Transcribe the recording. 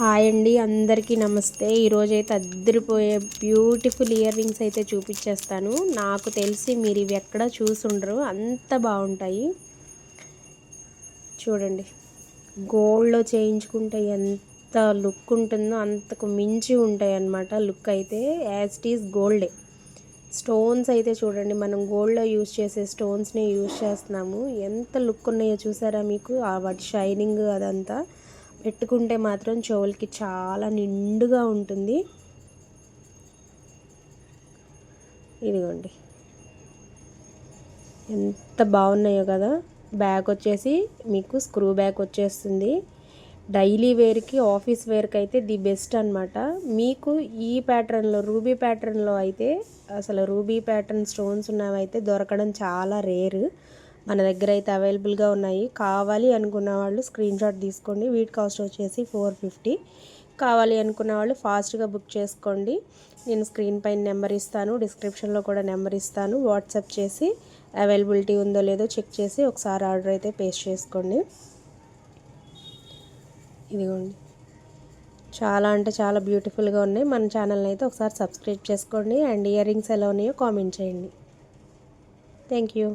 Hi అండి, అందరికీ నమస్తే. ఈరోజైతే అద్దరిపోయే బ్యూటిఫుల్ ఇయర్ రింగ్స్ అయితే చూపించేస్తాను. నాకు తెలిసి మీరు ఇవి ఎక్కడ చూసుండరు, అంత బాగుంటాయి. చూడండి, గోల్డ్లో చేయించుకుంటే ఎంత లుక్ ఉంటుందో అంతకు మించి ఉంటాయి అన్నమాట. లుక్ అయితే యాజ్ ఇట్ ఈస్ గోల్డే. స్టోన్స్ అయితే చూడండి, మనం గోల్డ్లో యూజ్ చేసే స్టోన్స్ని యూజ్ చేస్తున్నాము. ఎంత లుక్ ఉన్నాయో చూసారా మీకు? వాటి షైనింగ్ అదంతా పెట్టుకుంటే మాత్రం చెవులకి చాలా నిండుగా ఉంటుంది. ఇదిగోండి, ఎంత బాగున్నాయో కదా. బ్యాగ్ వచ్చేసి మీకు స్క్రూ బ్యాగ్ వచ్చేస్తుంది. డైలీ వేర్కి, ఆఫీస్ వేర్కి అయితే ది బెస్ట్ అనమాట. మీకు ఈ ప్యాటర్న్లో, రూబీ ప్యాటర్న్లో అయితే అసలు రూబీ ప్యాటర్న్ స్టోన్స్ ఉన్నవైతే దొరకడం చాలా రేరు. మన దగ్గర అయితే అవైలబుల్గా ఉన్నాయి. కావాలి అనుకున్న వాళ్ళు స్క్రీన్ షాట్ తీసుకోండి. వీటి కాస్ట్ వచ్చేసి 450. కావాలి అనుకున్న వాళ్ళు ఫాస్ట్గా బుక్ చేసుకోండి. నేను స్క్రీన్ పైన నెంబర్ ఇస్తాను, డిస్క్రిప్షన్లో కూడా నెంబర్ ఇస్తాను. వాట్సాప్ చేసి అవైలబిలిటీ ఉందో లేదో చెక్ చేసి ఒకసారి ఆర్డర్ అయితే పేస్ట్ చేసుకోండి. ఇదిగోండి, చాలా అంటే చాలా బ్యూటిఫుల్గా ఉన్నాయి. మన ఛానల్ని అయితే ఒకసారి సబ్స్క్రైబ్ చేసుకోండి. అండ్ ఇయర్ రింగ్స్ ఎలా ఉన్నాయో కామెంట్ చేయండి. Thank you.